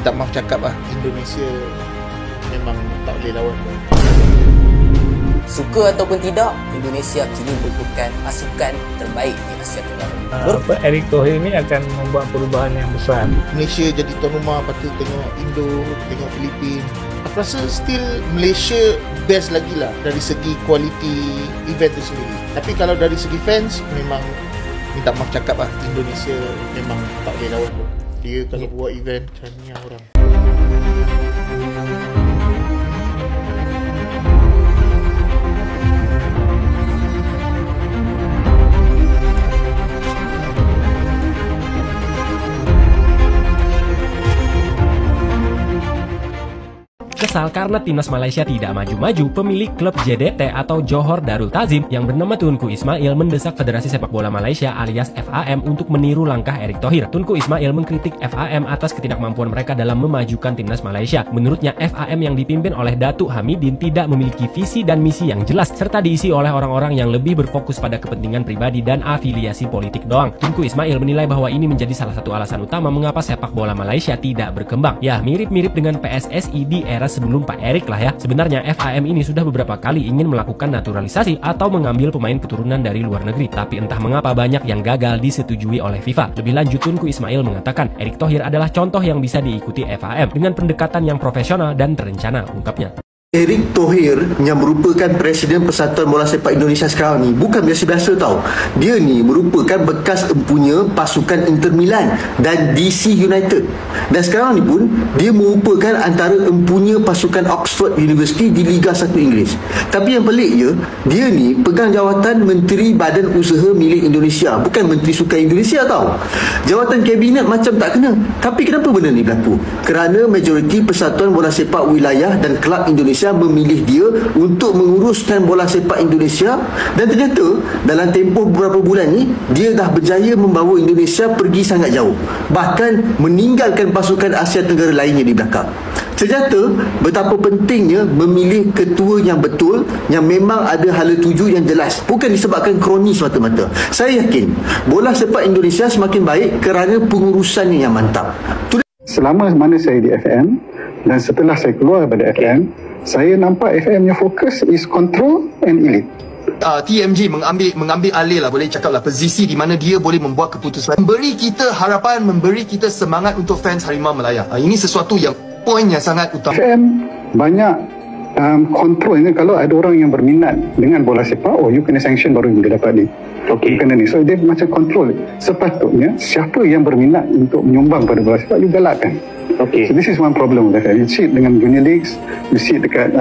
minta maaf cakap lah, Indonesia memang tak boleh lawan. Suka ataupun tidak, Indonesia kini merupakan pasukan terbaik di Asia Tenggara. Erick Thohir ini akan membuat perubahan yang besar. Malaysia jadi tuan rumah, lepas tu tengok Indo, tengok Filipina. Aku rasa still Malaysia best lagi lah dari segi kualiti event tu sendiri. Tapi kalau dari segi fans, memang minta maaf cakap lah, Indonesia memang tak boleh lawan. Dia kalau buat event macam ni orang. Kesal karena timnas Malaysia tidak maju-maju, pemilik klub JDT atau Johor Darul Ta'zim yang bernama Tunku Ismail mendesak Federasi Sepak Bola Malaysia alias FAM untuk meniru langkah Erick Thohir. Tunku Ismail mengkritik FAM atas ketidakmampuan mereka dalam memajukan timnas Malaysia. Menurutnya, FAM yang dipimpin oleh Datuk Hamidin tidak memiliki visi dan misi yang jelas, serta diisi oleh orang-orang yang lebih berfokus pada kepentingan pribadi dan afiliasi politik doang. Tunku Ismail menilai bahwa ini menjadi salah satu alasan utama mengapa sepak bola Malaysia tidak berkembang. Ya, mirip-mirip dengan PSSI di era sebelum Pak Erick lah ya. Sebenarnya FAM ini sudah beberapa kali ingin melakukan naturalisasi atau mengambil pemain keturunan dari luar negeri, tapi entah mengapa banyak yang gagal disetujui oleh FIFA. Lebih lanjut, Tunku Ismail mengatakan Erick Thohir adalah contoh yang bisa diikuti FAM dengan pendekatan yang profesional dan terencana, ungkapnya. Erick Thohir yang merupakan Presiden Persatuan Bola Sepak Indonesia sekarang ni bukan biasa-biasa tau. Dia ni merupakan bekas empunya pasukan Inter Milan dan DC United. Dan sekarang ni pun dia merupakan antara empunya pasukan Oxford University di Liga 1 Inggeris. Tapi yang peliknya, dia ni pegang jawatan Menteri Badan Usaha milik Indonesia, bukan Menteri Sukan Indonesia tau. Jawatan kabinet macam tak kena. Tapi kenapa benda ni berlaku? Kerana majoriti Persatuan Bola Sepak Wilayah dan Kelab Indonesia memilih dia untuk menguruskan bola sepak Indonesia, dan ternyata dalam tempoh beberapa bulan ni dia dah berjaya membawa Indonesia pergi sangat jauh, bahkan meninggalkan pasukan Asia Tenggara lainnya di belakang. Ternyata betapa pentingnya memilih ketua yang betul, yang memang ada hala tuju yang jelas, bukan disebabkan kroni semata-mata. Saya yakin bola sepak Indonesia semakin baik kerana pengurusannya yang mantap. Selama mana saya di FM dan setelah saya keluar daripada FM, saya nampak FM yang fokus is control and elite. TMJ mengambil alih lah, boleh cakap lah, posisi di mana dia boleh membuat keputusan, memberi kita harapan, memberi kita semangat untuk fans Harimau Melaya. Ini sesuatu yang poin yang sangat utama. FM banyak control. Kalau ada orang yang berminat dengan bola sepak, you kena sanction baru dia dapat ni. Kena ni. So dia macam control. Sepatutnya siapa yang berminat untuk menyumbang pada bola sepak, you galakkan. So this is one problem with FM. You see it dengan junior leagues, you see it dekat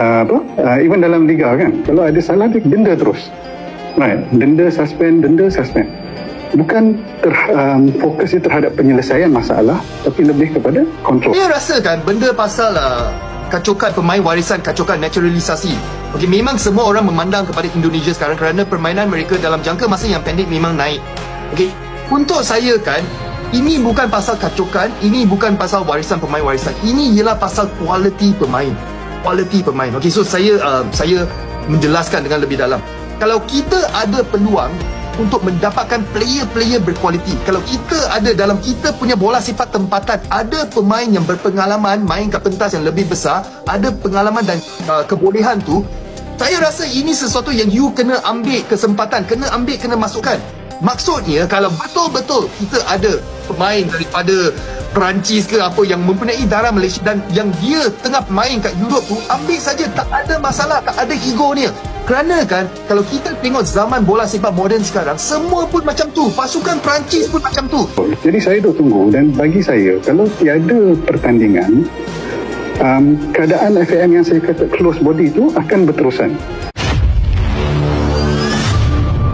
even dalam liga kan. Kalau ada salah, dia denda terus. Right. Denda suspend. Bukan fokusnya terhadap penyelesaian masalah, tapi lebih kepada kontrol. Dia rasakan benda pasal kacukan pemain warisan, kacukan naturalisasi. Memang semua orang memandang kepada Indonesia sekarang kerana permainan mereka dalam jangka masa yang pendek memang naik. Untuk saya kan, ini bukan pasal kacukan, ini bukan pasal warisan pemain warisan. Ini ialah pasal kualiti pemain. So saya menjelaskan dengan lebih dalam. Kalau kita ada peluang untuk mendapatkan player-player berkualiti, kalau kita ada dalam kita punya bola sepak tempatan, ada pemain yang berpengalaman main kat pentas yang lebih besar, ada pengalaman dan kebolehan tu, saya rasa ini sesuatu yang you kena ambil kesempatan, kena masukkan. Maksudnya kalau betul-betul kita ada pemain daripada Perancis ke apa yang mempunyai darah Malaysia dan yang dia tengah main kat Europe tu, ambil saja, tak ada masalah, tak ada ego ni. Kerana kan kalau kita tengok zaman bola sepak moden sekarang, semua pun macam tu, pasukan Perancis pun macam tu. Jadi saya duk tunggu, dan bagi saya kalau tiada pertandingan, keadaan FAM yang saya kata close body itu akan berterusan.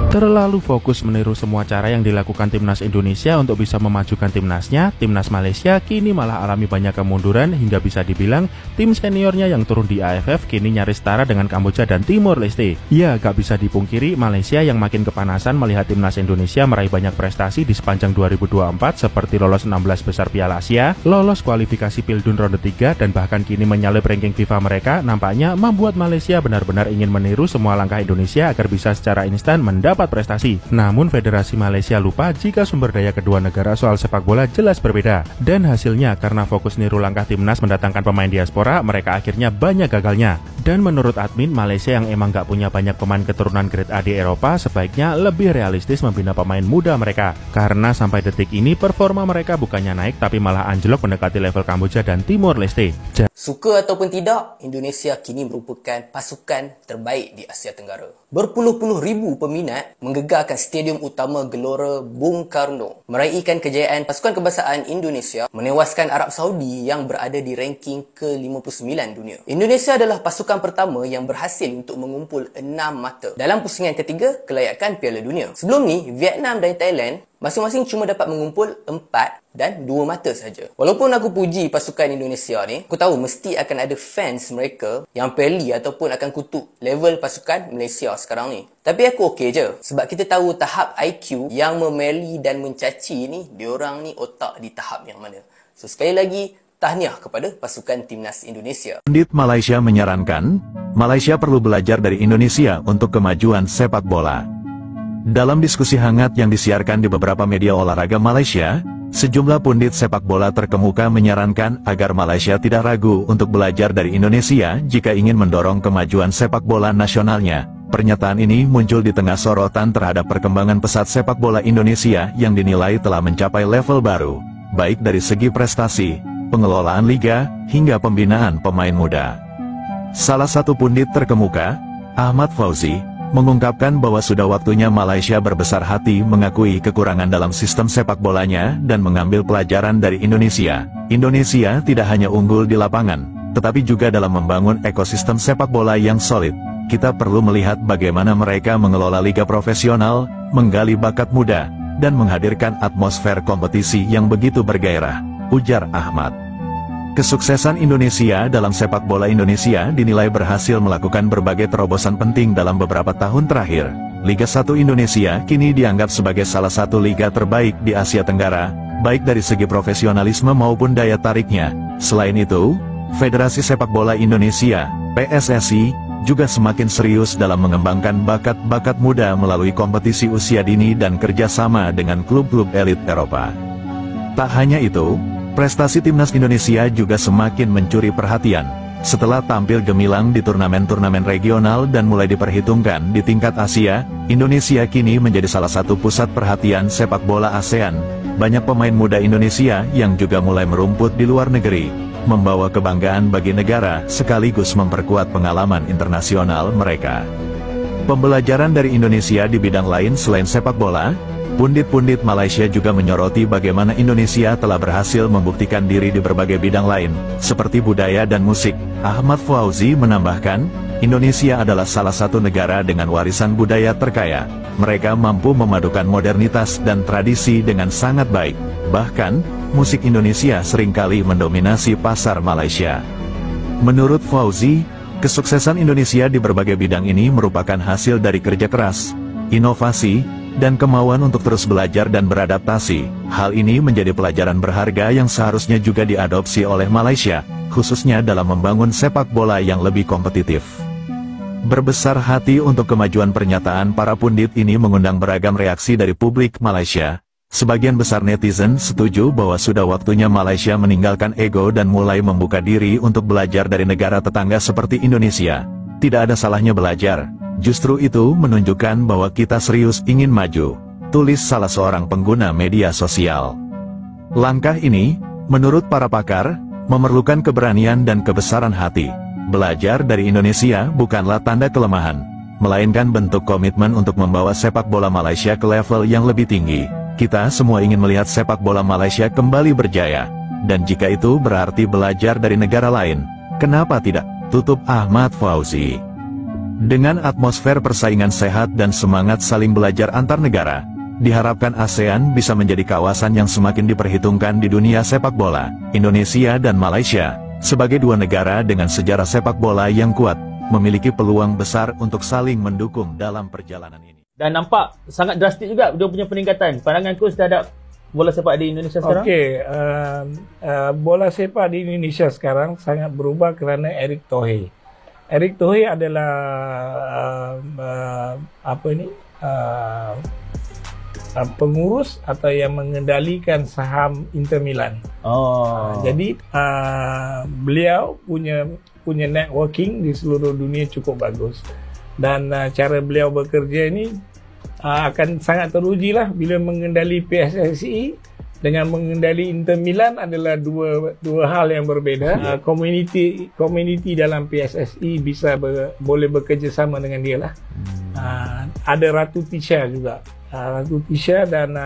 Terlalu fokus meniru semua cara yang dilakukan timnas Indonesia untuk bisa memajukan timnasnya, timnas Malaysia kini malah alami banyak kemunduran hingga bisa dibilang tim seniornya yang turun di AFF kini nyaris setara dengan Kamboja dan Timor Leste. Ya, gak bisa dipungkiri Malaysia yang makin kepanasan melihat timnas Indonesia meraih banyak prestasi di sepanjang 2024 seperti lolos 16 besar Piala Asia, lolos kualifikasi Pildun ronde 3 dan bahkan kini menyalip ranking FIFA mereka, nampaknya membuat Malaysia benar-benar ingin meniru semua langkah Indonesia agar bisa secara instan mendapat tempat prestasi. Namun Federasi Malaysia lupa jika sumber daya kedua negara soal sepak bola jelas berbeda. Dan hasilnya karena fokus niru langkah timnas mendatangkan pemain diaspora, mereka akhirnya banyak gagalnya. Dan menurut admin, Malaysia yang emang gak punya banyak pemain keturunan grade A di Eropa sebaiknya lebih realistis membina pemain muda mereka. Karena sampai detik ini performa mereka bukannya naik tapi malah anjlok mendekati level Kamboja dan Timor Leste. Suka ataupun tidak, Indonesia kini merupakan pasukan terbaik di Asia Tenggara. Berpuluh-puluh ribu peminat menggegarkan stadium utama Gelora Bung Karno, meraihkan kejayaan pasukan kebangsaan Indonesia menewaskan Arab Saudi yang berada di ranking ke-59 dunia. Indonesia adalah pasukan pertama yang berhasil untuk mengumpul 6 mata dalam pusingan ketiga kelayakan Piala Dunia. Sebelum ni, Vietnam dan Thailand masing-masing cuma dapat mengumpul 4 dan 2 mata saja. Walaupun aku puji pasukan Indonesia ni, aku tahu mesti akan ada fans mereka yang peli ataupun akan kutuk level pasukan Malaysia sekarang ni. Tapi aku okey je, sebab kita tahu tahap IQ yang memeli dan mencaci ni, diorang ni otak di tahap yang mana. So sekali lagi, tahniah kepada pasukan timnas Indonesia. Pundit Malaysia menyarankan, Malaysia perlu belajar dari Indonesia untuk kemajuan sepak bola. Dalam diskusi hangat yang disiarkan di beberapa media olahraga Malaysia, sejumlah pundit sepak bola terkemuka menyarankan agar Malaysia tidak ragu untuk belajar dari Indonesia jika ingin mendorong kemajuan sepak bola nasionalnya. Pernyataan ini muncul di tengah sorotan terhadap perkembangan pesat sepak bola Indonesia yang dinilai telah mencapai level baru, baik dari segi prestasi, pengelolaan liga, hingga pembinaan pemain muda. Salah satu pundit terkemuka, Ahmad Fauzi, mengungkapkan bahwa sudah waktunya Malaysia berbesar hati mengakui kekurangan dalam sistem sepak bolanya dan mengambil pelajaran dari Indonesia. Indonesia tidak hanya unggul di lapangan, tetapi juga dalam membangun ekosistem sepak bola yang solid. Kita perlu melihat bagaimana mereka mengelola liga profesional, menggali bakat muda, dan menghadirkan atmosfer kompetisi yang begitu bergairah, ujar Ahmad. Kesuksesan Indonesia dalam sepak bola Indonesia dinilai berhasil melakukan berbagai terobosan penting dalam beberapa tahun terakhir. Liga 1 Indonesia kini dianggap sebagai salah satu liga terbaik di Asia Tenggara, baik dari segi profesionalisme maupun daya tariknya. Selain itu, Federasi Sepak Bola Indonesia, PSSI, juga semakin serius dalam mengembangkan bakat-bakat muda melalui kompetisi usia dini dan kerjasama dengan klub-klub elit Eropa. Tak hanya itu, prestasi timnas Indonesia juga semakin mencuri perhatian. Setelah tampil gemilang di turnamen-turnamen regional dan mulai diperhitungkan di tingkat Asia, Indonesia kini menjadi salah satu pusat perhatian sepak bola ASEAN. Banyak pemain muda Indonesia yang juga mulai merumput di luar negeri, membawa kebanggaan bagi negara sekaligus memperkuat pengalaman internasional mereka. Pembelajaran dari Indonesia di bidang lain selain sepak bola, pundit-pundit Malaysia juga menyoroti bagaimana Indonesia telah berhasil membuktikan diri di berbagai bidang lain, seperti budaya dan musik. Ahmad Fauzi menambahkan, Indonesia adalah salah satu negara dengan warisan budaya terkaya. Mereka mampu memadukan modernitas dan tradisi dengan sangat baik. Bahkan, musik Indonesia seringkali mendominasi pasar Malaysia. Menurut Fauzi, kesuksesan Indonesia di berbagai bidang ini merupakan hasil dari kerja keras, inovasi, dan kemauan untuk terus belajar dan beradaptasi. Hal ini menjadi pelajaran berharga yang seharusnya juga diadopsi oleh Malaysia, khususnya dalam membangun sepak bola yang lebih kompetitif. Berbesar hati untuk kemajuan pernyataan para pundit ini mengundang beragam reaksi dari publik Malaysia. Sebagian besar netizen setuju bahwa sudah waktunya Malaysia meninggalkan ego dan mulai membuka diri untuk belajar dari negara tetangga seperti Indonesia. Tidak ada salahnya belajar. Justru itu menunjukkan bahwa kita serius ingin maju, tulis salah seorang pengguna media sosial. Langkah ini, menurut para pakar, memerlukan keberanian dan kebesaran hati. Belajar dari Indonesia bukanlah tanda kelemahan, melainkan bentuk komitmen untuk membawa sepak bola Malaysia ke level yang lebih tinggi. Kita semua ingin melihat sepak bola Malaysia kembali berjaya, dan jika itu berarti belajar dari negara lain, kenapa tidak? Tutup Ahmad Fauzi. Dengan atmosfer persaingan sehat dan semangat saling belajar antar negara, diharapkan ASEAN bisa menjadi kawasan yang semakin diperhitungkan di dunia sepak bola. Indonesia dan Malaysia, sebagai dua negara dengan sejarah sepak bola yang kuat, memiliki peluang besar untuk saling mendukung dalam perjalanan ini. Dan nampak sangat drastis juga dia punya peningkatan. Pandangan coach terhadap bola sepak di Indonesia sekarang? Okey, bola sepak di Indonesia sekarang sangat berubah kerana Erick Thohir. Erick Thohir adalah pengurus atau yang mengendalikan saham Inter Milan. Jadi beliau punya networking di seluruh dunia cukup bagus, dan cara beliau bekerja ini akan sangat teruji lah bila mengendali PSSI dengan mengendali Inter Milan adalah dua hal yang berbeda. Community dalam PSSI bisa boleh bekerja sama dengan dia lah. Ada Ratu Tisha juga. Ratu Tisha dan